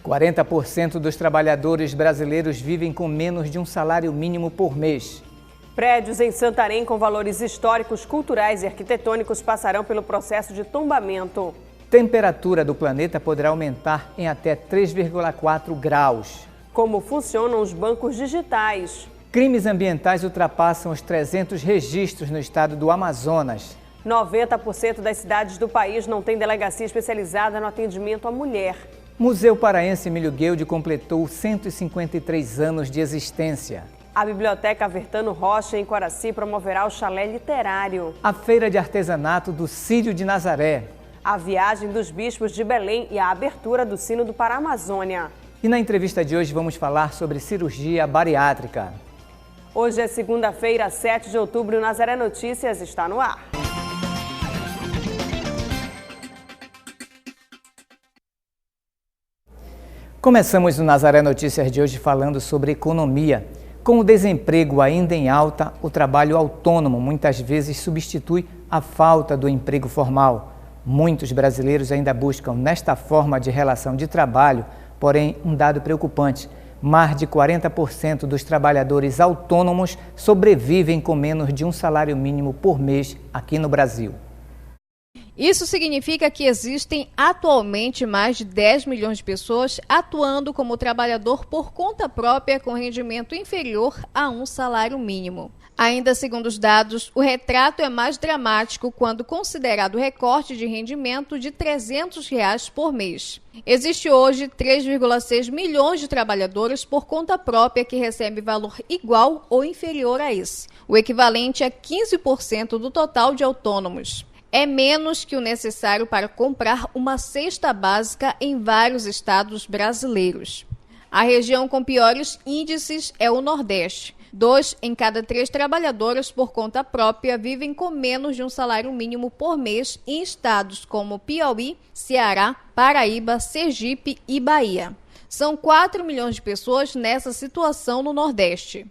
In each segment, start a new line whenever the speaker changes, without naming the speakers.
40% dos trabalhadores brasileiros vivem com menos de um salário mínimo por mês.
Prédios em Santarém com valores históricos, culturais e arquitetônicos passarão pelo processo de tombamento.
Temperatura do planeta poderá aumentar em até 3,4 graus.
Como funcionam os bancos digitais?
Crimes ambientais ultrapassam os 300 registros no estado do Amazonas.
90% das cidades do país não tem delegacia especializada no atendimento à mulher.
Museu Paraense Emílio Gueldi completou 153 anos de existência.
A Biblioteca Vertano Rocha, em Coraci, promoverá o chalé literário.
A Feira de Artesanato do Círio de Nazaré.
A viagem dos bispos de Belém e a abertura do Sínodo para a Amazônia.
E na entrevista de hoje vamos falar sobre cirurgia bariátrica.
Hoje é segunda-feira, 7 de outubro, e o Nazaré Notícias está no ar.
Começamos o Nazaré Notícias de hoje falando sobre economia. Com o desemprego ainda em alta, o trabalho autônomo muitas vezes substitui a falta do emprego formal. Muitos brasileiros ainda buscam nesta forma de relação de trabalho, porém um dado preocupante: mais de 40% dos trabalhadores autônomos sobrevivem com menos de um salário mínimo por mês aqui no Brasil.
Isso significa que existem atualmente mais de 10 milhões de pessoas atuando como trabalhador por conta própria com rendimento inferior a um salário mínimo. Ainda segundo os dados, o retrato é mais dramático quando considerado o recorte de rendimento de R$ 300 por mês. Existe hoje 3,6 milhões de trabalhadores por conta própria que recebem valor igual ou inferior a esse, o equivalente a 15% do total de autônomos. É menos que o necessário para comprar uma cesta básica em vários estados brasileiros. A região com piores índices é o Nordeste. 2 em cada 3 trabalhadoras por conta própria vivem com menos de um salário mínimo por mês em estados como Piauí, Ceará, Paraíba, Sergipe e Bahia. São 4 milhões de pessoas nessa situação no Nordeste.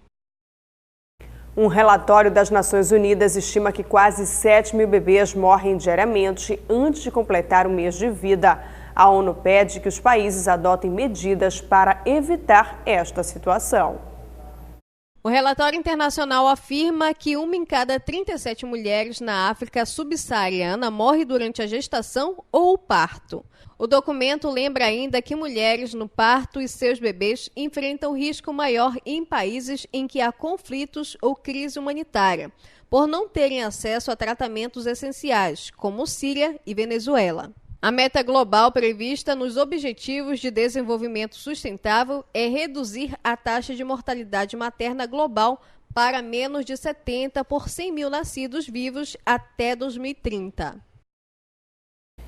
Um relatório das Nações Unidas estima que quase 7 mil bebês morrem diariamente antes de completar o mês de vida. A ONU pede que os países adotem medidas para evitar esta situação.
O relatório internacional afirma que 1 em cada 37 mulheres na África subsaariana morre durante a gestação ou o parto. O documento lembra ainda que mulheres no parto e seus bebês enfrentam risco maior em países em que há conflitos ou crise humanitária, por não terem acesso a tratamentos essenciais, como Síria e Venezuela. A meta global prevista nos Objetivos de Desenvolvimento Sustentável é reduzir a taxa de mortalidade materna global para menos de 70 por 100 mil nascidos vivos até 2030.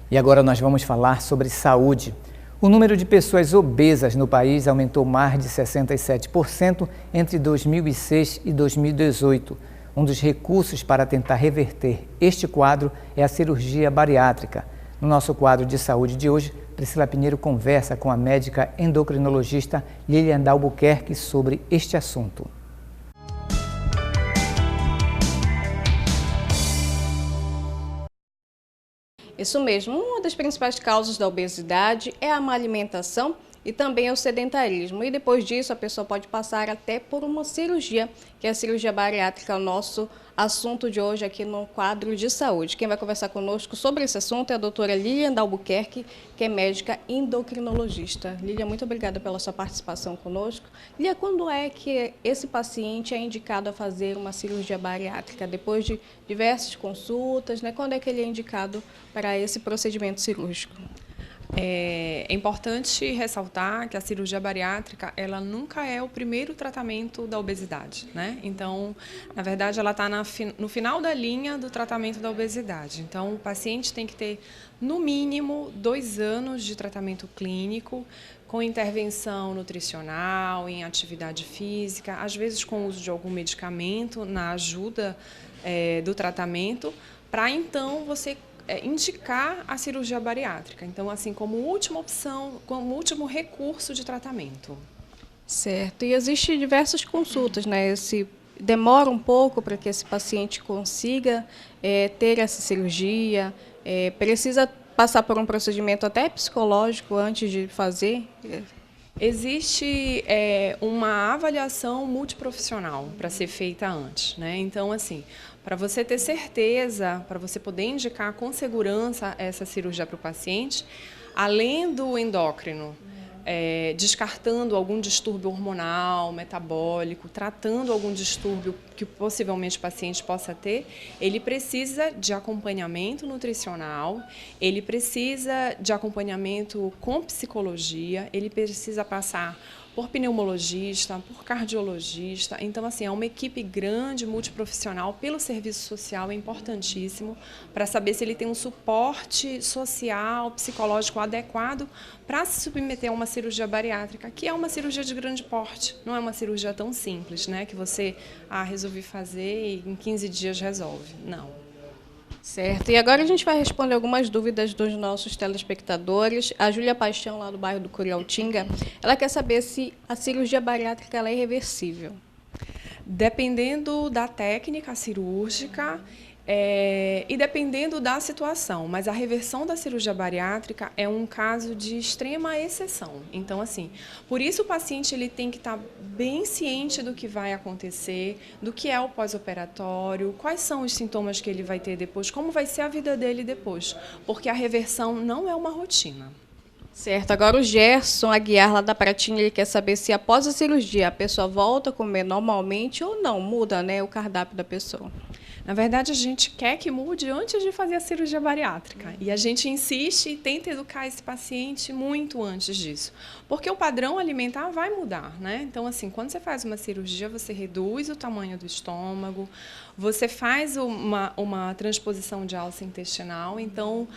E agora nós vamos falar sobre saúde. O número de pessoas obesas no país aumentou mais de 67% entre 2006 e 2018. Um dos recursos para tentar reverter este quadro é a cirurgia bariátrica. No nosso quadro de saúde de hoje, Priscila Pinheiro conversa com a médica endocrinologista Lilian Albuquerque sobre este assunto.
Isso mesmo, uma das principais causas da obesidade é a má alimentação e também o sedentarismo. E depois disso a pessoa pode passar até por uma cirurgia, que é a cirurgia bariátrica, o nosso assunto de hoje aqui no quadro de saúde. Quem vai conversar conosco sobre esse assunto é a doutora Lilian Albuquerque, que é médica endocrinologista. Lilian, muito obrigada pela sua participação conosco. Lilian, quando é que esse paciente é indicado a fazer uma cirurgia bariátrica? Depois de diversas consultas, né? Quando é que ele é indicado para esse procedimento cirúrgico?
É importante ressaltar que a cirurgia bariátrica, ela nunca é o primeiro tratamento da obesidade, né? Então, na verdade, ela está no final da linha do tratamento da obesidade. Então, o paciente tem que ter, no mínimo, 2 anos de tratamento clínico, com intervenção nutricional, em atividade física, às vezes com o uso de algum medicamento na ajuda do tratamento, para então você indicar a cirurgia bariátrica. Então, assim, como última opção, como último recurso de tratamento.
Certo. E existem diversas consultas, né? Demora um pouco para que esse paciente consiga ter essa cirurgia, precisa passar por um procedimento até psicológico antes de fazer?
Existe uma avaliação multiprofissional para ser feita antes, né? Então, assim, para você ter certeza, para você poder indicar com segurança essa cirurgia para o paciente, além do endócrino, descartando algum distúrbio hormonal, metabólico, tratando algum distúrbio que possivelmente o paciente possa ter, ele precisa de acompanhamento nutricional, ele precisa de acompanhamento com psicologia, ele precisa passar por pneumologista, por cardiologista. Então, assim, é uma equipe grande, multiprofissional, pelo serviço social, é importantíssimo para saber se ele tem um suporte social, psicológico adequado para se submeter a uma cirurgia bariátrica, que é uma cirurgia de grande porte, não é uma cirurgia tão simples, né, que você resolve fazer e em 15 dias resolve. Não.
Certo, e agora a gente vai responder algumas dúvidas dos nossos telespectadores. A Júlia Paixão, lá do bairro do Curiautinga, ela quer saber se a cirurgia bariátrica ela é irreversível.
Dependendo da técnica cirúrgica e dependendo da situação, mas a reversão da cirurgia bariátrica é um caso de extrema exceção. Então, assim, por isso o paciente ele tem que estar bem ciente do que vai acontecer, do que é o pós-operatório, quais são os sintomas que ele vai ter depois, como vai ser a vida dele depois, porque a reversão não é uma rotina.
Certo, agora o Gerson Aguiar, lá da Pratinha, ele quer saber se após a cirurgia a pessoa volta a comer normalmente ou não, muda, né, o cardápio da pessoa.
Na verdade, a gente quer que mude antes de fazer a cirurgia bariátrica. E a gente insiste e tenta educar esse paciente muito antes disso. Porque o padrão alimentar vai mudar, né? Então, assim, quando você faz uma cirurgia, você reduz o tamanho do estômago, você faz uma transposição de alça intestinal, então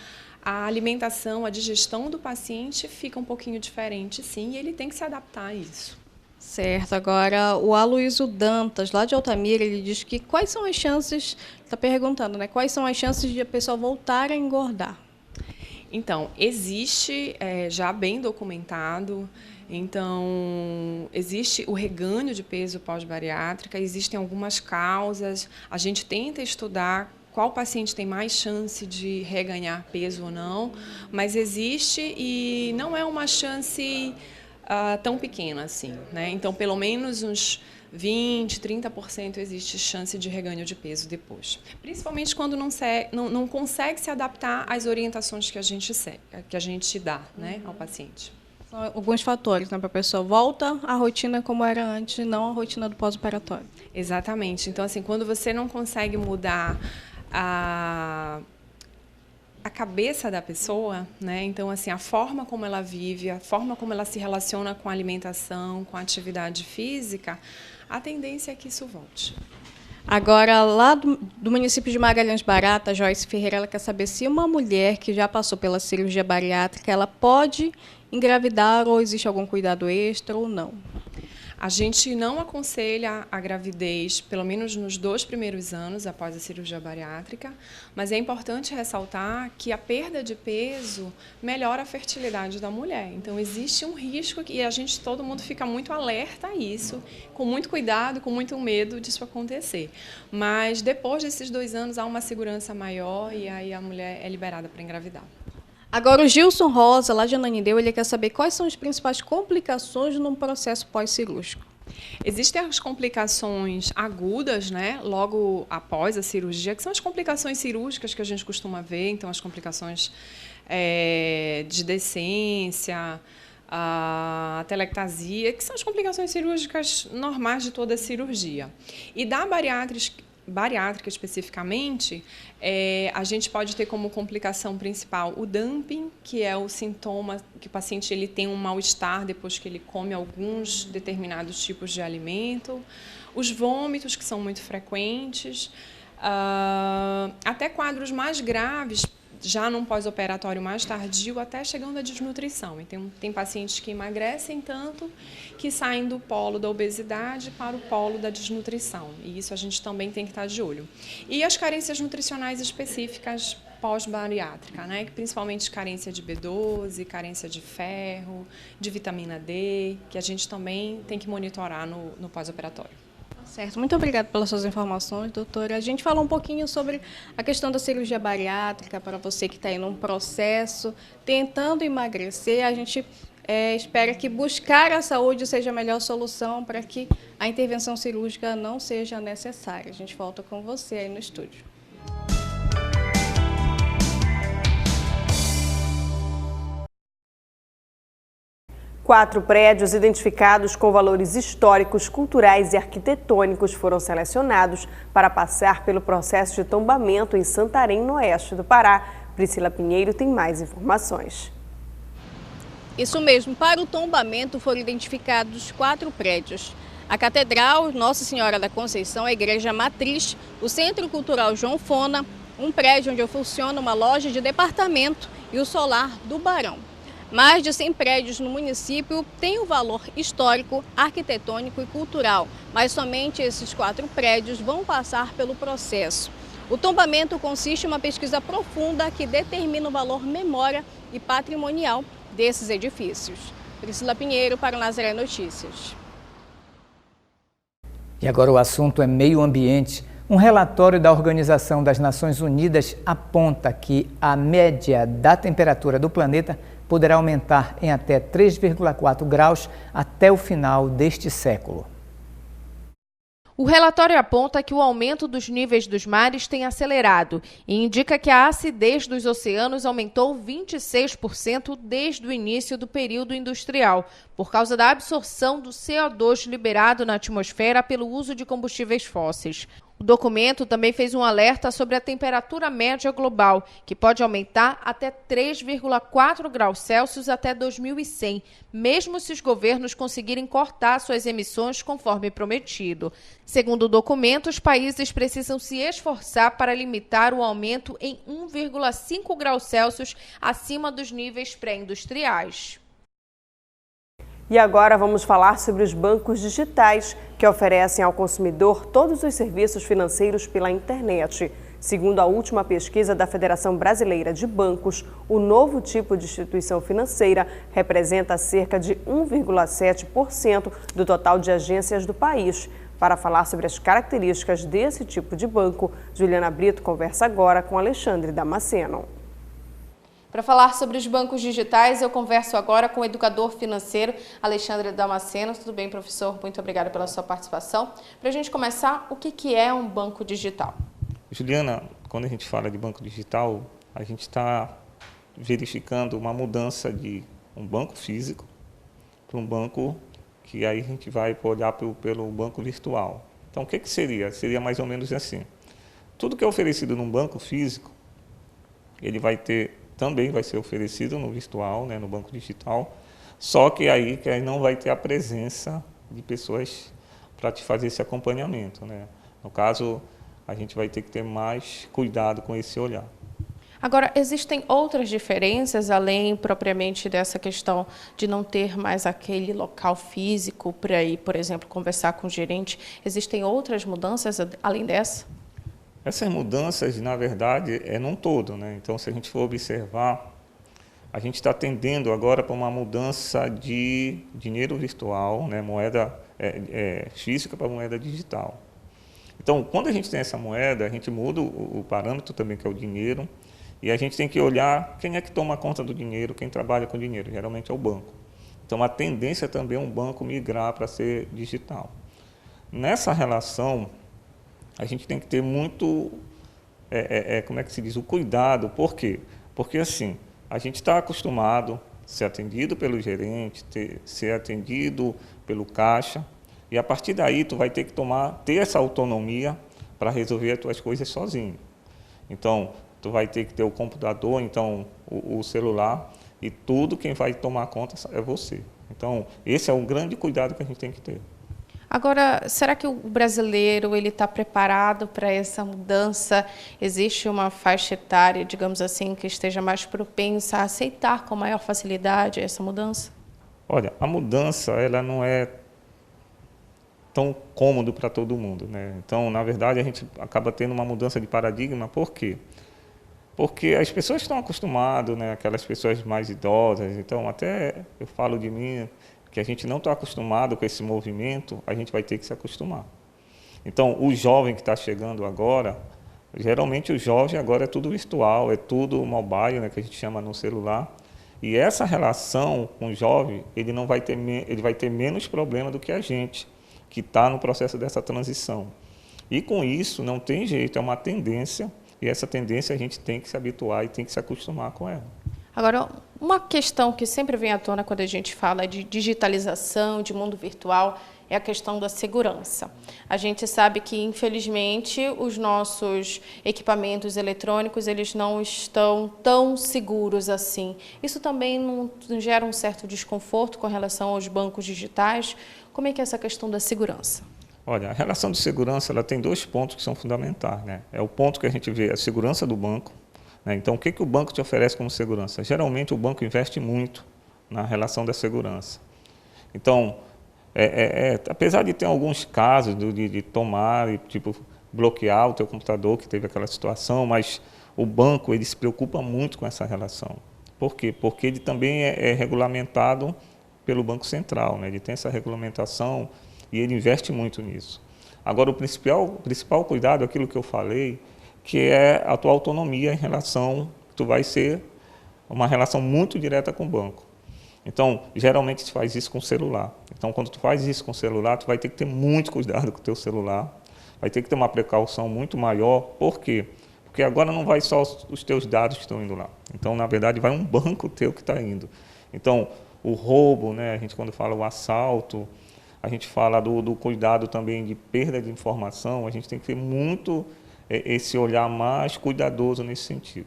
a alimentação, a digestão do paciente fica um pouquinho diferente, sim, e ele tem que se adaptar a isso.
Certo, agora o Aloysio Dantas, lá de Altamira, ele diz que quais são as chances, está perguntando, né? Quais são as chances de a pessoa voltar a engordar?
Então, existe, já bem documentado, então, existe o reganho de peso pós-bariátrica, existem algumas causas, a gente tenta estudar qual paciente tem mais chance de reganhar peso ou não, mas existe e não é uma chance tão pequena assim, né? Então, pelo menos uns 20%, 30% existe chance de reganho de peso depois. Principalmente quando não consegue se adaptar às orientações que a gente dá, né, ao paciente.
São alguns fatores, né, para a pessoa volta à rotina como era antes, não a rotina do pós-operatório.
Exatamente. Então, assim, quando você não consegue mudar a cabeça da pessoa, né? Então, assim, a forma como ela vive, a forma como ela se relaciona com a alimentação, com a atividade física, a tendência é que isso volte.
Agora, lá do município de Magalhães Barata, Joyce Ferreira, ela quer saber se uma mulher que já passou pela cirurgia bariátrica, ela pode engravidar ou existe algum cuidado extra ou não?
A gente não aconselha a gravidez, pelo menos nos 2 primeiros anos após a cirurgia bariátrica, mas é importante ressaltar que a perda de peso melhora a fertilidade da mulher. Então, existe um risco e todo mundo fica muito alerta a isso, com muito cuidado, com muito medo disso acontecer. Mas depois desses 2 anos há uma segurança maior e aí a mulher é liberada para engravidar.
Agora, o Gilson Rosa, lá de Ananindeua, ele quer saber quais são as principais complicações num processo pós-cirúrgico.
Existem as complicações agudas, né, logo após a cirurgia, que são as complicações cirúrgicas que a gente costuma ver, então as complicações de decência, a telectasia, que são as complicações cirúrgicas normais de toda a cirurgia. E da bariátrica especificamente, a gente pode ter como complicação principal o dumping, que é o sintoma que o paciente ele tem um mal-estar depois que ele come alguns determinados tipos de alimento, os vômitos, que são muito frequentes, até quadros mais graves, já num pós-operatório mais tardio, até chegando à desnutrição. Então, tem pacientes que emagrecem tanto que saem do polo da obesidade para o polo da desnutrição. E isso a gente também tem que estar de olho. E as carências nutricionais específicas pós-bariátrica, né? Principalmente carência de B12, carência de ferro, de vitamina D, que a gente também tem que monitorar no pós-operatório.
Certo, muito obrigada pelas suas informações, doutora. A gente falou um pouquinho sobre a questão da cirurgia bariátrica para você que está aí num processo, tentando emagrecer. A gente espera que buscar a saúde seja a melhor solução para que a intervenção cirúrgica não seja necessária. A gente volta com você aí no estúdio.
Quatro prédios identificados com valores históricos, culturais e arquitetônicos foram selecionados para passar pelo processo de tombamento em Santarém, no oeste do Pará. Priscila Pinheiro tem mais informações.
Isso mesmo, para o tombamento foram identificados 4 prédios. A Catedral Nossa Senhora da Conceição, a Igreja Matriz, o Centro Cultural João Fona, um prédio onde funciona uma loja de departamento e o Solar do Barão. Mais de 100 prédios no município têm um valor histórico, arquitetônico e cultural, mas somente esses 4 prédios vão passar pelo processo. O tombamento consiste em uma pesquisa profunda que determina o valor memória e patrimonial desses edifícios. Priscila Pinheiro para o Nazaré Notícias.
E agora o assunto é meio ambiente. Um relatório da Organização das Nações Unidas aponta que a média da temperatura do planeta poderá aumentar em até 3,4 graus até o final deste século.
O relatório aponta que o aumento dos níveis dos mares tem acelerado e indica que a acidez dos oceanos aumentou 26% desde o início do período industrial, por causa da absorção do CO2 liberado na atmosfera pelo uso de combustíveis fósseis. O documento também fez um alerta sobre a temperatura média global, que pode aumentar até 3,4 graus Celsius até 2100, mesmo se os governos conseguirem cortar suas emissões conforme prometido. Segundo o documento, os países precisam se esforçar para limitar o aumento em 1,5 graus Celsius acima dos níveis pré-industriais.
E agora vamos falar sobre os bancos digitais, que oferecem ao consumidor todos os serviços financeiros pela internet. Segundo a última pesquisa da Federação Brasileira de Bancos, o novo tipo de instituição financeira representa cerca de 1,7% do total de agências do país. Para falar sobre as características desse tipo de banco, Juliana Brito conversa agora com Alexandre Damasceno.
Para falar sobre os bancos digitais, eu converso agora com o educador financeiro Alexandre Damasceno. Tudo bem, professor? Muito obrigada pela sua participação. Para a gente começar, o que é um banco digital?
Juliana, quando a gente fala de banco digital, a gente está verificando uma mudança de um banco físico para um banco que aí a gente vai olhar pelo banco virtual. Então, o que seria? Seria mais ou menos assim. Tudo que é oferecido num banco físico, ele também vai ser oferecido no virtual, né, no banco digital, só que aí não vai ter a presença de pessoas para te fazer esse acompanhamento, né? No caso, a gente vai ter que ter mais cuidado com esse olhar.
Agora, existem outras diferenças, além propriamente dessa questão de não ter mais aquele local físico para ir, por exemplo, conversar com o gerente? Existem outras mudanças além dessa?
Essas mudanças, na verdade, é num todo, né? Então, se a gente for observar, a gente está tendendo agora para uma mudança de dinheiro virtual, né? Moeda física para moeda digital. Então, quando a gente tem essa moeda, a gente muda o parâmetro também, que é o dinheiro, e a gente tem que olhar quem é que toma conta do dinheiro, quem trabalha com dinheiro, geralmente é o banco. Então, a tendência também é um banco migrar para ser digital. Nessa relação, a gente tem que ter muito, como é que se diz, o cuidado. Por quê? Porque assim, a gente está acostumado a ser atendido pelo gerente, ser atendido pelo caixa, e a partir daí tu vai ter que ter essa autonomia para resolver as tuas coisas sozinho. Então, tu vai ter que ter o computador, então o celular, e tudo quem vai tomar conta é você. Então, esse é um grande cuidado que a gente tem que ter.
Agora, será que o brasileiro está preparado para essa mudança? Existe uma faixa etária, digamos assim, que esteja mais propensa a aceitar com maior facilidade essa mudança?
Olha, a mudança ela não é tão cômodo para todo mundo, né? Então, na verdade, a gente acaba tendo uma mudança de paradigma. Por quê? Porque as pessoas estão acostumadas, né? Aquelas pessoas mais idosas. Então, até eu falo de mim, que a gente não está acostumado com esse movimento, a gente vai ter que se acostumar. Então, o jovem que está chegando agora, geralmente o jovem agora é tudo virtual, é tudo mobile, né, que a gente chama no celular. E essa relação com o jovem, ele vai ter menos problema do que a gente, que está no processo dessa transição. E com isso, não tem jeito, é uma tendência, e essa tendência a gente tem que se habituar e tem que se acostumar com ela.
Agora, uma questão que sempre vem à tona quando a gente fala de digitalização, de mundo virtual, é a questão da segurança. A gente sabe que, infelizmente, os nossos equipamentos eletrônicos eles não estão tão seguros assim. Isso também não gera um certo desconforto com relação aos bancos digitais? Como é que é essa questão da segurança?
Olha, a relação de segurança ela tem 2 pontos que são fundamentais, né? É o ponto que a gente vê a segurança do banco, né? Então, o que o banco te oferece como segurança? Geralmente, o banco investe muito na relação da segurança. Então, apesar de ter alguns casos de tomar e tipo, bloquear o teu computador, que teve aquela situação, mas o banco ele se preocupa muito com essa relação. Por quê? Porque ele também é regulamentado pelo Banco Central, né? Ele tem essa regulamentação e ele investe muito nisso. Agora, o principal cuidado é aquilo que eu falei, que é a tua autonomia em relação, tu vai ser uma relação muito direta com o banco. Então, geralmente se faz isso com o celular. Então, quando tu faz isso com o celular, tu vai ter que ter muito cuidado com o teu celular, vai ter que ter uma precaução muito maior. Por quê? Porque agora não vai só os teus dados que estão indo lá. Então, na verdade, vai um banco teu que está indo. Então, o roubo, né? A gente quando fala o assalto, a gente fala do cuidado também de perda de informação, a gente tem que ter muito esse olhar mais cuidadoso nesse sentido.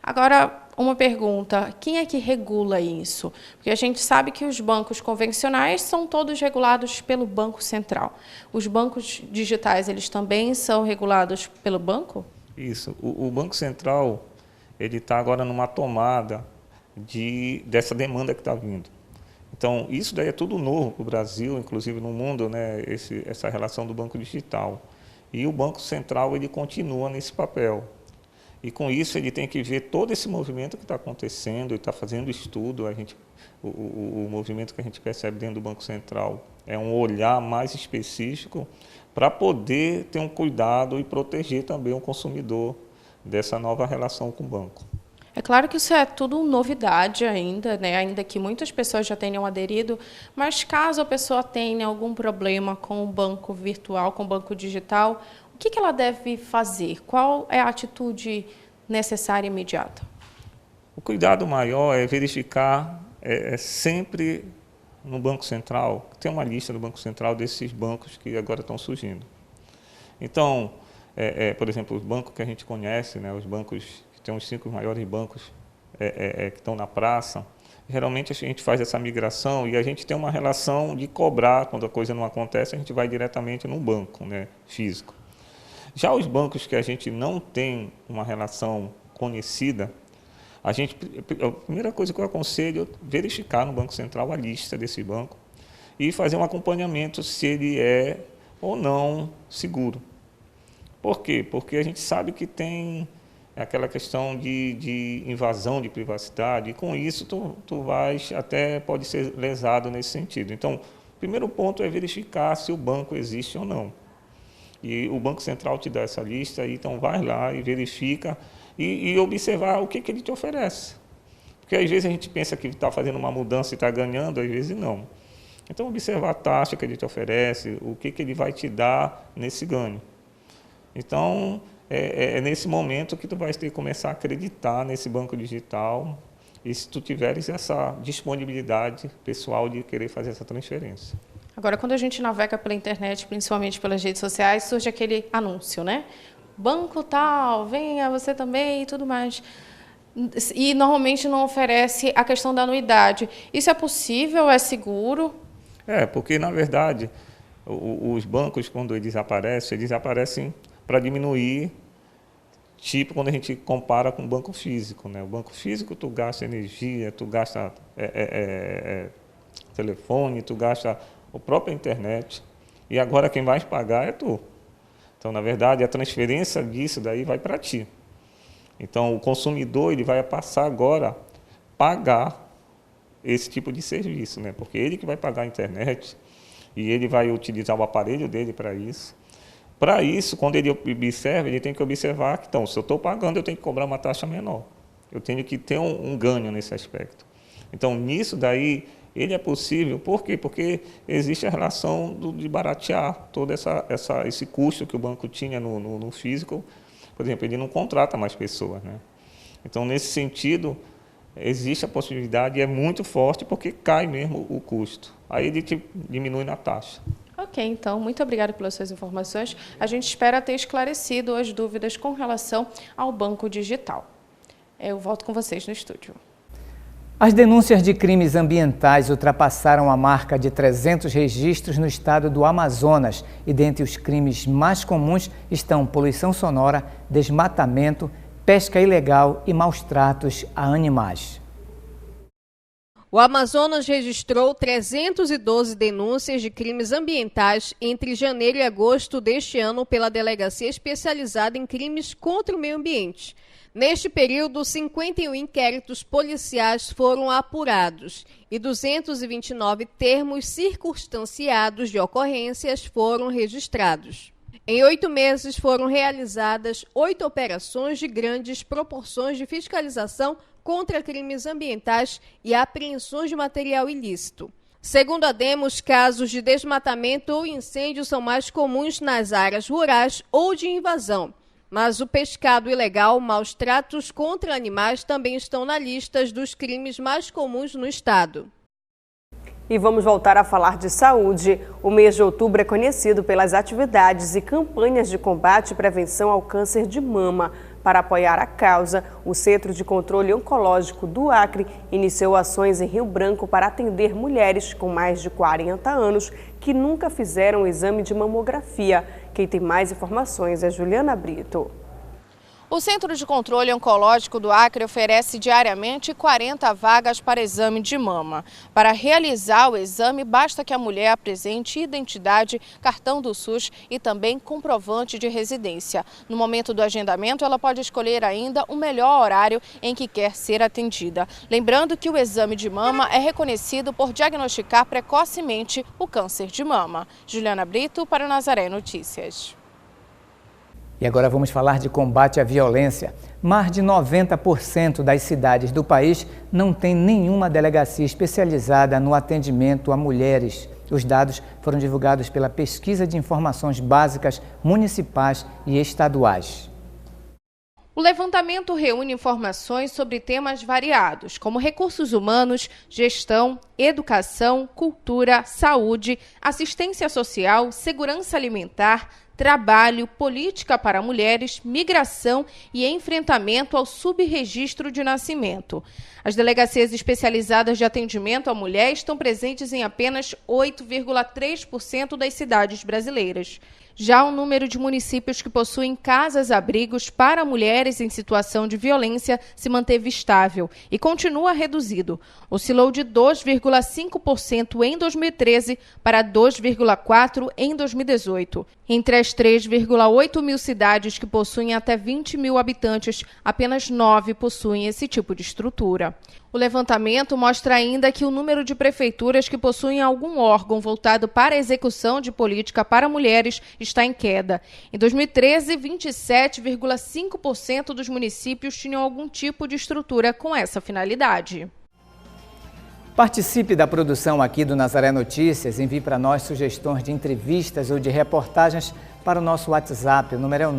Agora, uma pergunta, quem é que regula isso? Porque a gente sabe que os bancos convencionais são todos regulados pelo Banco Central. Os bancos digitais, eles também são regulados pelo banco?
Isso. O Banco Central ele está agora numa tomada dessa demanda que está vindo. Então, isso daí é tudo novo para o Brasil, inclusive no mundo, né, essa relação do banco digital. E o Banco Central ele continua nesse papel. E com isso ele tem que ver todo esse movimento que está acontecendo, ele está fazendo estudo, o movimento que a gente percebe dentro do Banco Central é um olhar mais específico para poder ter um cuidado e proteger também o consumidor dessa nova relação com o banco.
É claro que isso é tudo novidade ainda, né? Ainda que muitas pessoas já tenham aderido, mas caso a pessoa tenha algum problema com o banco virtual, com o banco digital, o que ela deve fazer? Qual é a atitude necessária e imediata?
O cuidado maior é verificar sempre no Banco Central, tem uma lista do Banco Central desses bancos que agora estão surgindo. Então, por exemplo, os bancos que a gente conhece, né, os bancos que tem os 5 maiores bancos que estão na praça, geralmente a gente faz essa migração e a gente tem uma relação de cobrar, quando a coisa não acontece, a gente vai diretamente no banco, né, físico. Já os bancos que a gente não tem uma relação conhecida, a primeira coisa que eu aconselho é verificar no Banco Central a lista desse banco e fazer um acompanhamento se ele é ou não seguro. Por quê? Porque a gente sabe que tem aquela questão de invasão de privacidade e com isso tu pode ser lesado nesse sentido. Então, o primeiro ponto é verificar se o banco existe ou não. E o Banco Central te dá essa lista, então vai lá e verifica e observar o que ele te oferece. Porque às vezes a gente pensa que está fazendo uma mudança e está ganhando, às vezes não. Então observar a taxa que ele te oferece, o que ele vai te dar nesse ganho. Então é nesse momento que tu vai ter que começar a acreditar nesse banco digital e se tu tiveres essa disponibilidade pessoal de querer fazer essa transferência.
Agora, quando a gente navega pela internet, principalmente pelas redes sociais, surge aquele anúncio, né? Banco tal, venha você também e tudo mais. E normalmente não oferece a questão da anuidade. Isso é possível? É seguro?
Porque, na verdade, os bancos, quando eles aparecem para diminuir, tipo quando a gente compara com o banco físico, né? O banco físico, tu gasta energia, tu gasta telefone, tu gasta a própria internet, e agora quem vai pagar é tu. Então, na verdade, a transferência disso daí vai para ti. Então, o consumidor ele vai passar agora a pagar esse tipo de serviço, né? Porque ele que vai pagar a internet e ele vai utilizar o aparelho dele para isso. Para isso, quando ele observa, ele tem que observar que, então, se eu estou pagando, eu tenho que cobrar uma taxa menor. Eu tenho que ter um ganho nesse aspecto. Então, nisso daí, ele é possível. Por quê? Porque existe a relação de baratear todo esse custo que o banco tinha no físico. Por exemplo, ele não contrata mais pessoas, né? Então, nesse sentido, existe a possibilidade, e é muito forte, porque cai mesmo o custo. Aí ele diminui na taxa.
Ok, então, muito obrigada pelas suas informações. A gente espera ter esclarecido as dúvidas com relação ao banco digital. Eu volto com vocês no estúdio.
As denúncias de crimes ambientais ultrapassaram a marca de 300 registros no estado do Amazonas e dentre os crimes mais comuns estão poluição sonora, desmatamento, pesca ilegal e maus-tratos a animais.
O Amazonas registrou 312 denúncias de crimes ambientais entre janeiro e agosto deste ano pela Delegacia Especializada em Crimes contra o Meio Ambiente. Neste período, 51 inquéritos policiais foram apurados e 229 termos circunstanciados de ocorrências foram registrados. Em 8 meses foram realizadas 8 operações de grandes proporções de fiscalização contra crimes ambientais e apreensões de material ilícito. Segundo a Demos, casos de desmatamento ou incêndio são mais comuns nas áreas rurais ou de invasão. Mas o pescado ilegal, maus tratos contra animais também estão na lista dos crimes mais comuns no estado.
E vamos voltar a falar de saúde. O mês de outubro é conhecido pelas atividades e campanhas de combate e prevenção ao câncer de mama. Para apoiar a causa, o Centro de Controle Oncológico do Acre iniciou ações em Rio Branco para atender mulheres com mais de 40 anos que nunca fizeram o exame de mamografia. Quem tem mais informações é Juliana Brito.
O Centro de Controle Oncológico do Acre oferece diariamente 40 vagas para exame de mama. Para realizar o exame, basta que a mulher apresente identidade, cartão do SUS e também comprovante de residência. No momento do agendamento, ela pode escolher ainda o melhor horário em que quer ser atendida. Lembrando que o exame de mama é reconhecido por diagnosticar precocemente o câncer de mama. Juliana Brito para o Nazaré Notícias.
E agora vamos falar de combate à violência. Mais de 90% das cidades do país não tem nenhuma delegacia especializada no atendimento a mulheres. Os dados foram divulgados pela Pesquisa de Informações Básicas Municipais e Estaduais.
O levantamento reúne informações sobre temas variados, como recursos humanos, gestão, educação, cultura, saúde, assistência social, segurança alimentar, trabalho, política para mulheres, migração e enfrentamento ao subregistro de nascimento. As delegacias especializadas de atendimento à mulher estão presentes em apenas 8,3% das cidades brasileiras. Já o número de municípios que possuem casas-abrigos para mulheres em situação de violência se manteve estável e continua reduzido. Oscilou de 2,5% em 2013 para 2,4% em 2018. Entre as 3,8 mil cidades que possuem até 20 mil habitantes, apenas 9 possuem esse tipo de estrutura. O levantamento mostra ainda que o número de prefeituras que possuem algum órgão voltado para a execução de política para mulheres está em queda. Em 2013, 27,5% dos municípios tinham algum tipo de estrutura com essa finalidade.
Participe da produção aqui do Nazaré Notícias, envie para nós sugestões de entrevistas ou de reportagens para o nosso WhatsApp, o número é o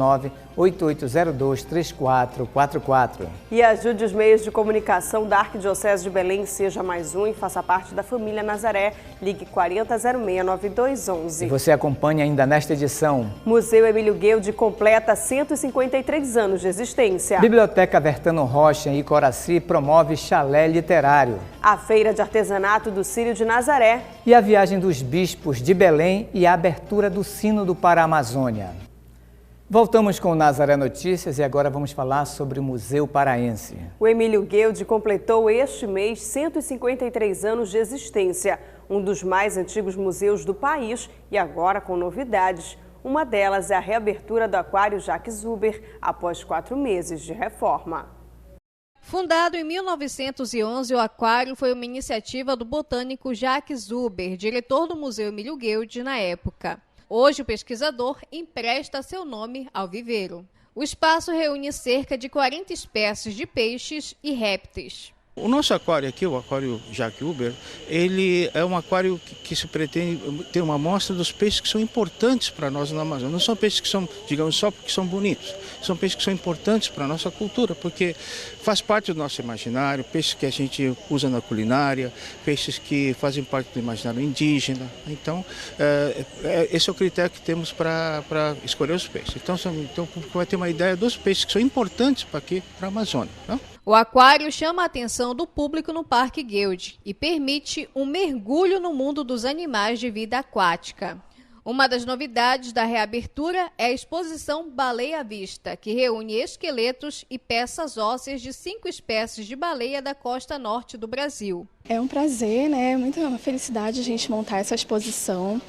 988023444.
E ajude os meios de comunicação da Arquidiocese de Belém, seja mais um e faça parte da família Nazaré. Ligue 4006-9211.
E você acompanha ainda nesta edição.
Museu Emílio Guelde completa 153 anos de existência.
Biblioteca Vertano Rocha em Icoraci promove chalé literário.
A Feira de Artesanato do Círio de Nazaré.
E a viagem dos bispos de Belém e a abertura do Sínodo para a Amazônia. Voltamos com o Nazaré Notícias e agora vamos falar sobre o Museu Paraense.
O Emílio Guelde completou este mês 153 anos de existência, um dos mais antigos museus do país e agora com novidades. Uma delas é a reabertura do Aquário Jacques Huber após 4 meses de reforma.
Fundado em 1911, o aquário foi uma iniciativa do botânico Jacques Huber, diretor do Museu Emílio Guelde na época. Hoje, o pesquisador empresta seu nome ao viveiro. O espaço reúne cerca de 40 espécies de peixes e répteis.
O nosso aquário aqui, o aquário Jacques Huber, ele é um aquário que se pretende ter uma amostra dos peixes que são importantes para nós na Amazônia. Não são peixes que são, digamos, só porque são bonitos. São peixes que são importantes para a nossa cultura, porque faz parte do nosso imaginário, peixes que a gente usa na culinária, peixes que fazem parte do imaginário indígena. Então, esse é o critério que temos para escolher os peixes. Então, o público vai ter uma ideia dos peixes que são importantes para aqui, para a Amazônia, não?
O aquário chama a atenção do público no Parque Guild e permite um mergulho no mundo dos animais de vida aquática. Uma das novidades da reabertura é a exposição Baleia à Vista, que reúne esqueletos e peças ósseas de 5 espécies de baleia da costa norte do Brasil.
É um prazer, né? Uma felicidade a gente montar essa exposição,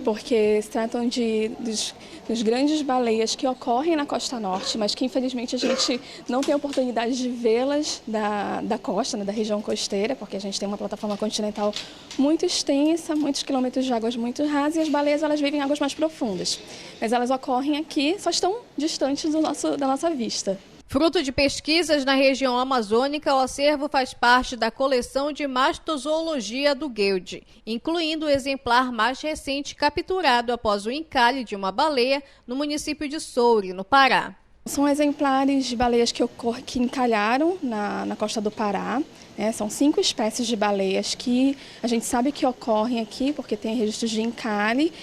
porque se tratam dos grandes baleias que ocorrem na costa norte, mas que infelizmente a gente não tem a oportunidade de vê-las da costa, né, da região costeira, porque a gente tem uma plataforma continental muito extensa, muitos quilômetros de águas muito rasas, e as baleias elas vivem em águas mais profundas. Mas elas ocorrem aqui, só estão distantes da nossa vista.
Fruto de pesquisas na região amazônica, o acervo faz parte da coleção de mastozoologia do Guild, incluindo o exemplar mais recente capturado após o encalhe de uma baleia no município de Soure, no Pará.
São exemplares de baleias que encalharam na costa do Pará. São 5 espécies de baleias que a gente sabe que ocorrem aqui, porque tem registros de encalhe.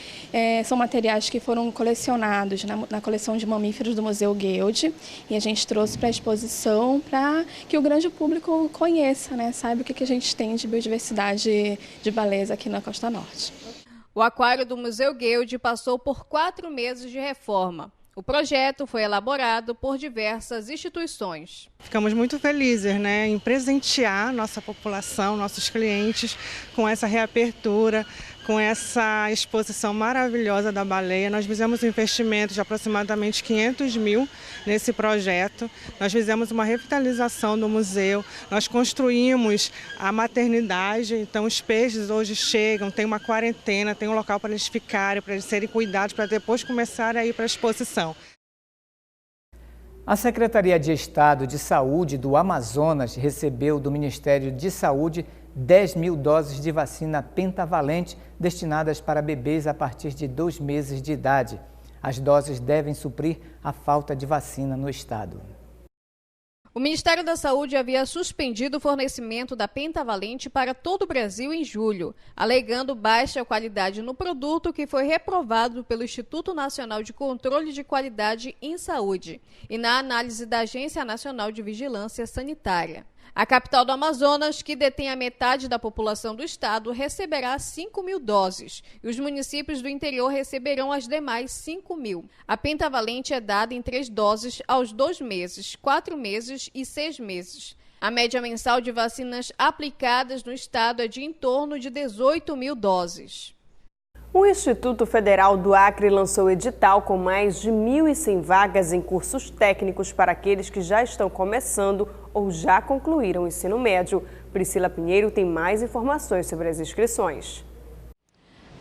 São materiais que foram colecionados na coleção de mamíferos do Museu Guild. E a gente trouxe para a exposição para que o grande público conheça, né, saiba o que a gente tem de biodiversidade de baleias aqui na Costa Norte.
O aquário do Museu Guild passou por 4 meses de reforma. O projeto foi elaborado por diversas instituições.
Ficamos muito felizes, né, em presentear nossa população, nossos clientes, com essa reabertura, com essa exposição maravilhosa da baleia. Nós fizemos um investimento de aproximadamente 500 mil nesse projeto. Nós fizemos uma revitalização do museu, nós construímos a maternidade, então os peixes hoje chegam, tem uma quarentena, tem um local para eles ficarem, para eles serem cuidados, para depois começarem a ir para a exposição.
A Secretaria de Estado de Saúde do Amazonas recebeu do Ministério de Saúde 10 mil doses de vacina pentavalente destinadas para bebês a partir de 2 meses de idade. As doses devem suprir a falta de vacina no estado.
O Ministério da Saúde havia suspendido o fornecimento da pentavalente para todo o Brasil em julho, alegando baixa qualidade no produto que foi reprovado pelo Instituto Nacional de Controle de Qualidade em Saúde e na análise da Agência Nacional de Vigilância Sanitária. A capital do Amazonas, que detém a metade da população do estado, receberá 5 mil doses e os municípios do interior receberão as demais 5 mil. A pentavalente é dada em 3 doses aos 2 meses, 4 meses e 6 meses. A média mensal de vacinas aplicadas no estado é de em torno de 18 mil doses.
O Instituto Federal do Acre lançou edital com mais de 1.100 vagas em cursos técnicos para aqueles que já estão começando ou já concluíram o ensino médio. Priscila Pinheiro tem mais informações sobre as inscrições.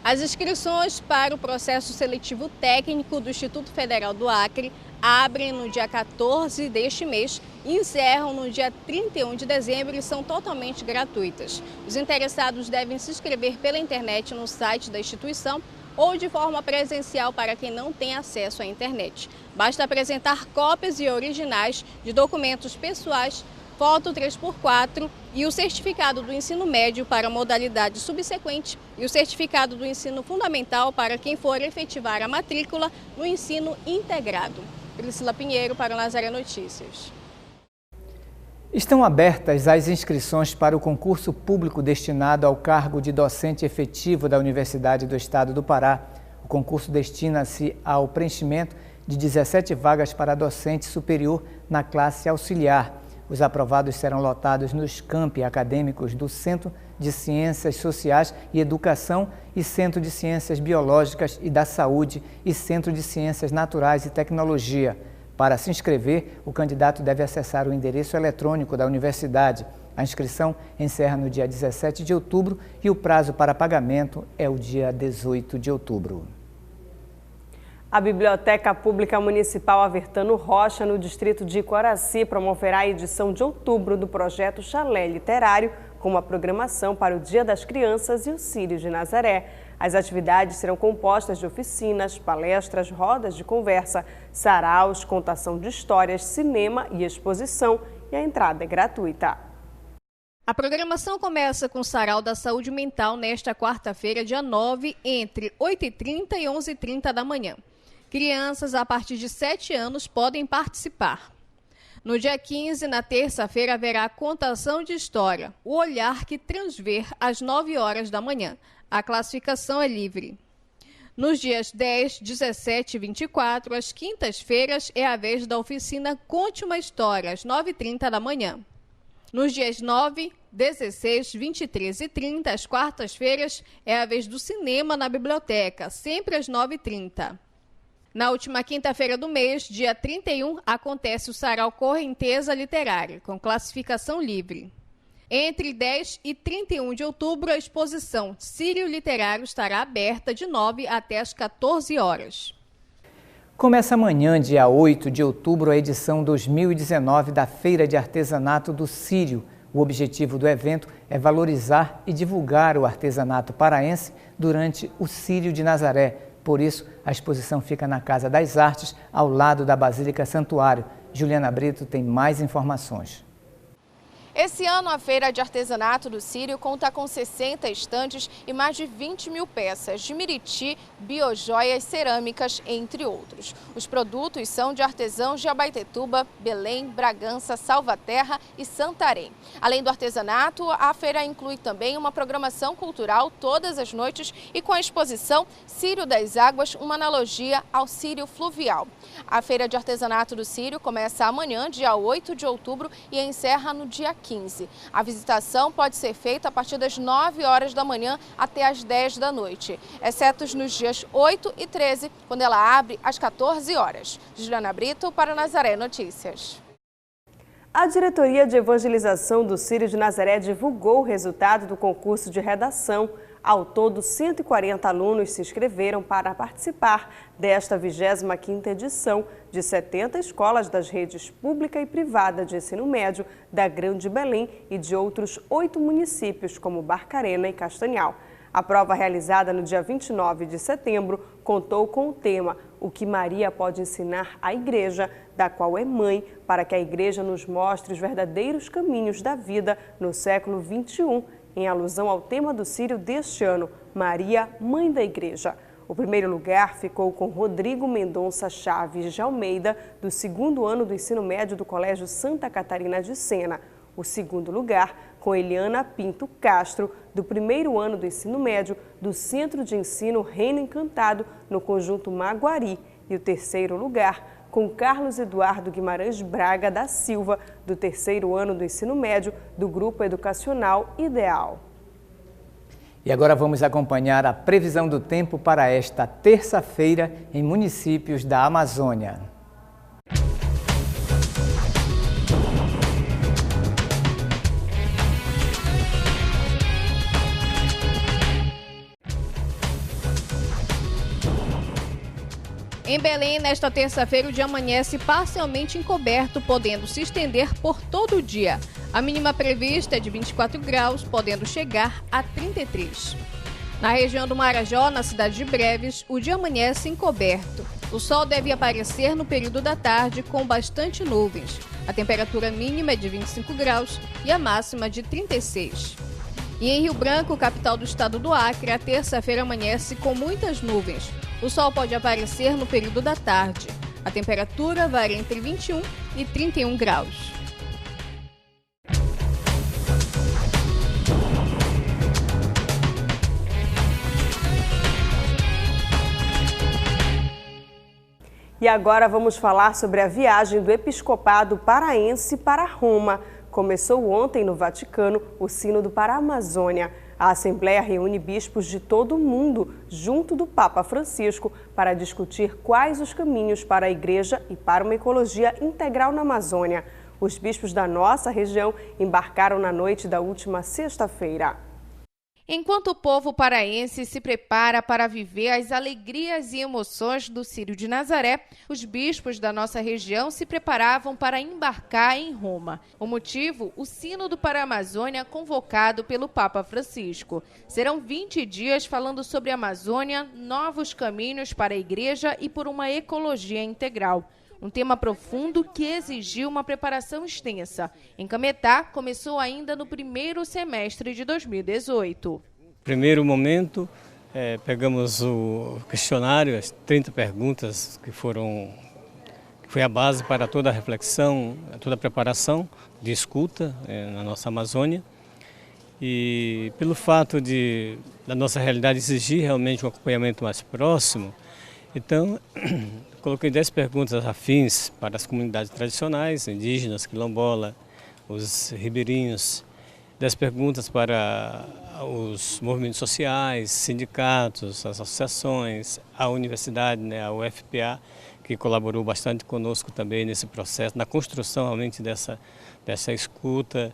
As inscrições para o processo seletivo técnico do Instituto Federal do Acre abrem no dia 14 deste mês e encerram no dia 31 de dezembro e são totalmente gratuitas. Os interessados devem se inscrever pela internet no site da instituição ou de forma presencial para quem não tem acesso à internet. Basta apresentar cópias e originais de documentos pessoais, foto 3x4 e o certificado do ensino médio para a modalidade subsequente e o certificado do ensino fundamental para quem for efetivar a matrícula no ensino integrado. Priscila Pinheiro para o Nazaré Notícias.
Estão abertas as inscrições para o concurso público destinado ao cargo de docente efetivo da Universidade do Estado do Pará. O concurso destina-se ao preenchimento de 17 vagas para docente superior na classe auxiliar. Os aprovados serão lotados nos campi acadêmicos do Centro de Ciências Sociais e Educação e Centro de Ciências Biológicas e da Saúde e Centro de Ciências Naturais e Tecnologia. Para se inscrever, o candidato deve acessar o endereço eletrônico da universidade. A inscrição encerra no dia 17 de outubro e o prazo para pagamento é o dia 18 de outubro.
A Biblioteca Pública Municipal Avertano Rocha, no distrito de Coraci, promoverá a edição de outubro do projeto Chalé Literário, com uma programação para o Dia das Crianças e o Círio de Nazaré. As atividades serão compostas de oficinas, palestras, rodas de conversa, saraus, contação de histórias, cinema e exposição, e a entrada é gratuita.
A programação começa com o Sarau da Saúde Mental nesta quarta-feira, dia 9, entre 8h30 e 11h30 da manhã. Crianças a partir de 7 anos podem participar. No dia 15, na terça-feira, haverá a contação de história, o olhar que transver, às 9 horas da manhã. A classificação é livre. Nos dias 10, 17 e 24, às quintas-feiras, é a vez da oficina Conte uma História, às 9h30 da manhã. Nos dias 9, 16, 23 e 30, às quartas-feiras, é a vez do cinema na biblioteca, sempre às 9h30. Na última quinta-feira do mês, dia 31, acontece o Sarau Correnteza Literária, com classificação livre. Entre 10 e 31 de outubro, a exposição Círio Literário estará aberta de 9 até as 14 horas.
Começa amanhã, dia 8 de outubro, a edição 2019 da Feira de Artesanato do Círio. O objetivo do evento é valorizar e divulgar o artesanato paraense durante o Círio de Nazaré. Por isso, a exposição fica na Casa das Artes, ao lado da Basílica Santuário. Juliana Brito tem mais informações.
Esse ano, a Feira de Artesanato do Círio conta com 60 estandes e mais de 20 mil peças de miriti, biojoias, cerâmicas, entre outros. Os produtos são de artesãos de Abaetetuba, Belém, Bragança, Salvaterra e Santarém. Além do artesanato, a feira inclui também uma programação cultural todas as noites e com a exposição Círio das Águas, uma analogia ao Círio Fluvial. A Feira de Artesanato do Círio começa amanhã, dia 8 de outubro, e encerra no dia 15. A visitação pode ser feita a partir das 9 horas da manhã até as 10 da noite, exceto nos dias 8 e 13, quando ela abre às 14 horas. Juliana Brito para Nazaré Notícias.
A Diretoria de Evangelização do Círio de Nazaré divulgou o resultado do concurso de redação. Ao todo, 140 alunos se inscreveram para participar desta 25ª edição de 70 escolas das redes pública e privada de ensino médio da Grande Belém e de outros 8 municípios, como Barcarena e Castanhal. A prova, realizada no dia 29 de setembro, contou com o tema O que Maria pode ensinar à Igreja, da qual é mãe, para que a Igreja nos mostre os verdadeiros caminhos da vida no século XXI, em alusão ao tema do Círio deste ano, Maria, Mãe da Igreja. O primeiro lugar ficou com Rodrigo Mendonça Chaves de Almeida, do 2º ano do ensino médio do Colégio Santa Catarina de Sena. O segundo lugar com Eliana Pinto Castro, do 1º ano do ensino médio do Centro de Ensino Reino Encantado, no Conjunto Maguari. E o terceiro lugar com Carlos Eduardo Guimarães Braga da Silva, do 3º ano do ensino médio do Grupo Educacional Ideal.
E agora vamos acompanhar a previsão do tempo para esta terça-feira em municípios da Amazônia.
Em Belém, nesta terça-feira, o dia amanhece parcialmente encoberto, podendo se estender por todo o dia. A mínima prevista é de 24 graus, podendo chegar a 33. Na região do Marajó, na cidade de Breves, o dia amanhece encoberto. O sol deve aparecer no período da tarde com bastante nuvens. A temperatura mínima é de 25 graus e a máxima de 36. E em Rio Branco, capital do estado do Acre, a terça-feira amanhece com muitas nuvens. O sol pode aparecer no período da tarde. A temperatura varia entre 21 e 31 graus.
E agora vamos falar sobre a viagem do Episcopado Paraense para Roma. Começou ontem no Vaticano o Sínodo para a Amazônia. A Assembleia reúne bispos de todo o mundo, junto do Papa Francisco, para discutir quais os caminhos para a Igreja e para uma ecologia integral na Amazônia. Os bispos da nossa região embarcaram na noite da última sexta-feira.
Enquanto o povo paraense se prepara para viver as alegrias e emoções do Círio de Nazaré, os bispos da nossa região se preparavam para embarcar em Roma. O motivo, o Sínodo para a Amazônia convocado pelo Papa Francisco. Serão 20 dias falando sobre a Amazônia, novos caminhos para a igreja e por uma ecologia integral. Um tema profundo que exigiu uma preparação extensa. Em Cametá, começou ainda no primeiro semestre de 2018.
Primeiro momento, pegamos o questionário, as 30 perguntas que foi a base para toda a reflexão, toda a preparação de escuta na nossa Amazônia. E pelo fato da nossa realidade exigir realmente um acompanhamento mais próximo, então coloquei 10 perguntas afins para as comunidades tradicionais, indígenas, quilombola, os ribeirinhos, 10 perguntas para os movimentos sociais, sindicatos, as associações, a universidade, a UFPA, que colaborou bastante conosco também nesse processo, na construção realmente dessa escuta.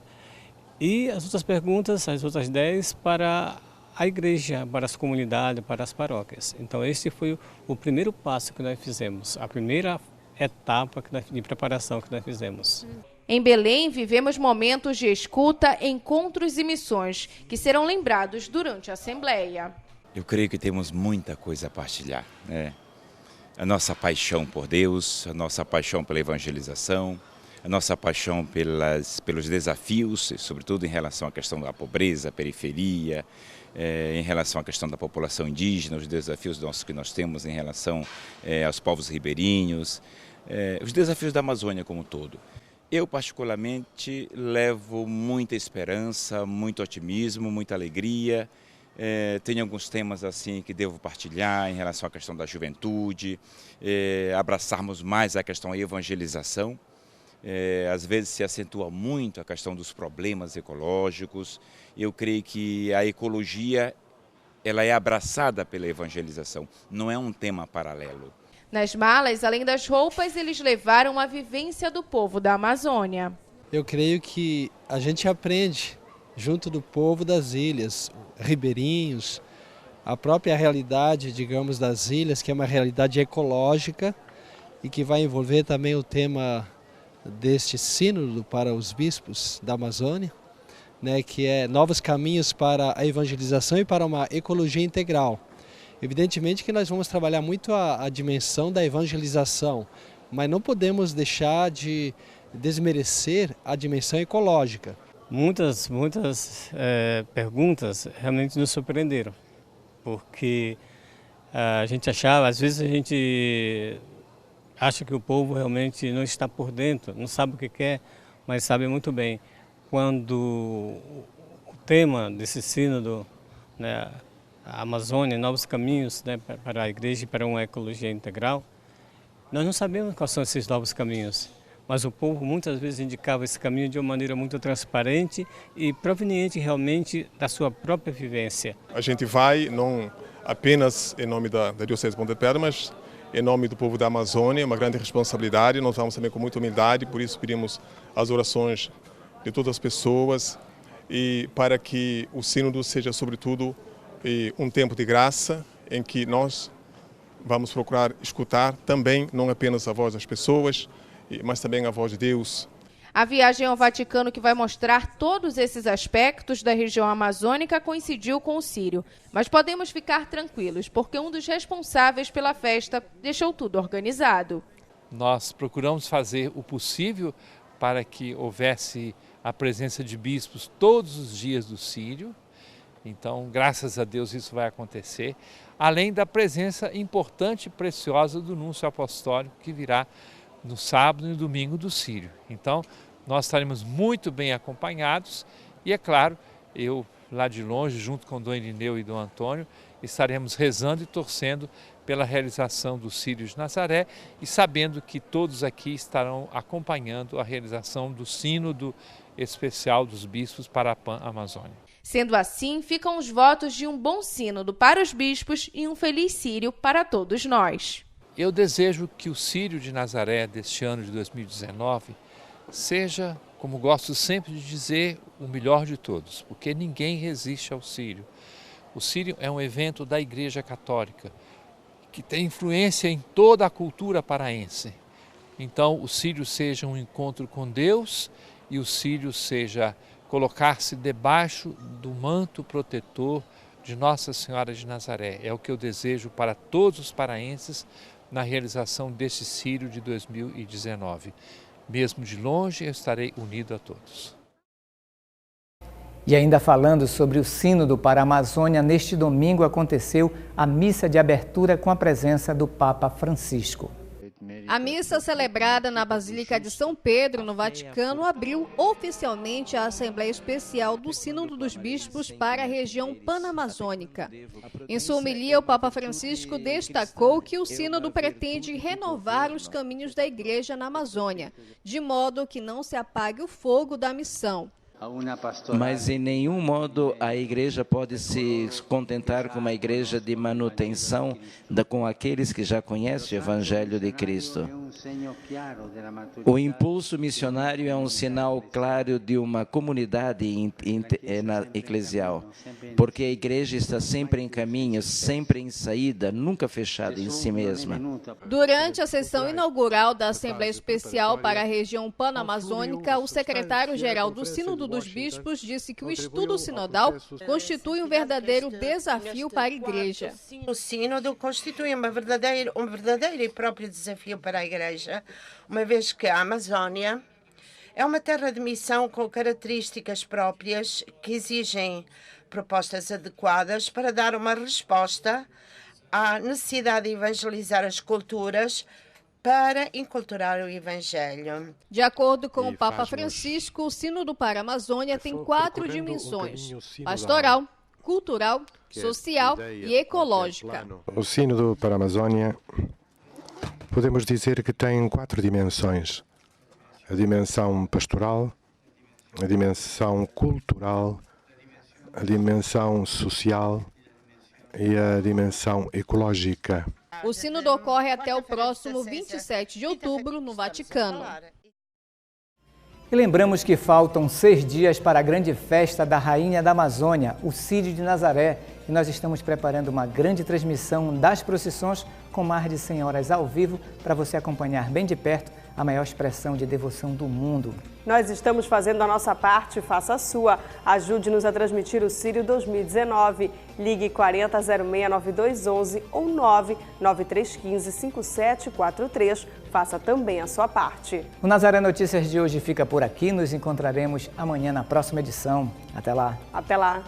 E as outras perguntas, as outras 10, para a igreja, para as comunidades, para as paróquias. Então esse foi o primeiro passo que nós fizemos, a primeira etapa de preparação que nós fizemos.
Em Belém, vivemos momentos de escuta, encontros e missões, que serão lembrados durante a Assembleia.
Eu creio que temos muita coisa a partilhar, né? A nossa paixão por Deus, a nossa paixão pela evangelização, a nossa paixão pelos desafios, sobretudo em relação à questão da pobreza, periferia, em relação à questão da população indígena, os desafios que nós temos em relação aos povos ribeirinhos, os desafios da Amazônia como um todo. Eu, particularmente, levo muita esperança, muito otimismo, muita alegria. Tenho alguns temas assim que devo partilhar em relação à questão da juventude, abraçarmos mais a questão da evangelização. Às vezes se acentua muito a questão dos problemas ecológicos. Eu creio que a ecologia ela é abraçada pela evangelização, não é um tema paralelo.
Nas malas, além das roupas, eles levaram a vivência do povo da Amazônia.
Eu creio que a gente aprende junto do povo das ilhas, ribeirinhos, a própria realidade, digamos, das ilhas, que é uma realidade ecológica e que vai envolver também o tema deste sínodo para os bispos da Amazônia, que é novos caminhos para a evangelização e para uma ecologia integral. Evidentemente que nós vamos trabalhar muito a dimensão da evangelização, mas não podemos deixar de desmerecer a dimensão ecológica.
Muitas perguntas realmente nos surpreenderam, porque a gente achava, às vezes a gente acha que o povo realmente não está por dentro, não sabe o que quer, mas sabe muito bem. Quando o tema desse sínodo, a Amazônia, novos caminhos para a igreja e para uma ecologia integral, nós não sabemos quais são esses novos caminhos, mas o povo muitas vezes indicava esse caminho de uma maneira muito transparente e proveniente realmente da sua própria vivência.
A gente vai não apenas em nome da Diocese de Ponta Pedra, mas em nome do povo da Amazônia, uma grande responsabilidade. Nós vamos também com muita humildade, por isso pedimos as orações de todas as pessoas e para que o sínodo seja, sobretudo, um tempo de graça em que nós vamos procurar escutar também, não apenas a voz das pessoas, mas também a voz de Deus.
A viagem ao Vaticano, que vai mostrar todos esses aspectos da região amazônica, coincidiu com o Círio. Mas podemos ficar tranquilos, porque um dos responsáveis pela festa deixou tudo organizado.
Nós procuramos fazer o possível para que houvesse a presença de bispos todos os dias do Círio. Então, graças a Deus, isso vai acontecer. Além da presença importante e preciosa do Núncio Apostólico, que virá no sábado e no domingo do Círio. Então, nós estaremos muito bem acompanhados e, é claro, eu lá de longe, junto com Dom Irineu e Dom Antônio, estaremos rezando e torcendo pela realização do Círio de Nazaré e sabendo que todos aqui estarão acompanhando a realização do Sínodo Especial dos Bispos para a Pan-Amazônia.
Sendo assim, ficam os votos de um bom sínodo para os bispos e um feliz Círio para todos nós.
Eu desejo que o Círio de Nazaré deste ano de 2019 seja como gosto sempre de dizer, o melhor de todos, porque ninguém resiste ao Sírio. O Sírio é um evento da Igreja Católica, que tem influência em toda a cultura paraense. Então, o Sírio seja um encontro com Deus e o Sírio seja colocar-se debaixo do manto protetor de Nossa Senhora de Nazaré. É o que eu desejo para todos os paraenses na realização deste Sírio de 2019. Mesmo de longe, eu estarei unido a todos.
E ainda falando sobre o Sínodo para a Amazônia, neste domingo aconteceu a missa de abertura com a presença do Papa Francisco.
A missa celebrada na Basílica de São Pedro, no Vaticano, abriu oficialmente a Assembleia Especial do Sínodo dos Bispos para a região panamazônica. Em sua homilia, o Papa Francisco destacou que o Sínodo pretende renovar os caminhos da Igreja na Amazônia, de modo que não se apague o fogo da missão.
Mas em nenhum modo a igreja pode se contentar com uma igreja de manutenção com aqueles que já conhecem o Evangelho de Cristo. O impulso missionário é um sinal claro de uma comunidade eclesial, porque a igreja está sempre em caminho, sempre em saída, nunca fechada em si mesma.
Durante a sessão inaugural da Assembleia Especial para a região panamazônica, o secretário-geral do Sínodo dos Bispos disse que o estudo sinodal constitui um verdadeiro desafio para a Igreja.
O Sínodo constitui um verdadeiro e próprio desafio para a Igreja, uma vez que a Amazônia é uma terra de missão com características próprias que exigem propostas adequadas para dar uma resposta à necessidade de evangelizar as culturas para enculturar o Evangelho.
De acordo com o Papa Francisco, o Sínodo para a Amazônia tem 4 dimensões: pastoral, cultural, social e ecológica.
O Sínodo para a Amazônia, podemos dizer que tem 4 dimensões: a dimensão pastoral, a dimensão cultural, a dimensão social e a dimensão ecológica.
O Sínodo ocorre até o próximo 27 de outubro, no Vaticano.
E lembramos que faltam 6 dias para a grande festa da Rainha da Amazônia, o Círio de Nazaré. E nós estamos preparando uma grande transmissão das procissões com mais de 100 horas ao vivo para você acompanhar bem de perto a maior expressão de devoção do mundo.
Nós estamos fazendo a nossa parte, faça a sua. Ajude-nos a transmitir o Sírio 2019. Ligue 4006-9211 ou 99315-5743. Faça também a sua parte.
O Nazaré Notícias de hoje fica por aqui. Nos encontraremos amanhã na próxima edição. Até lá.
Até lá.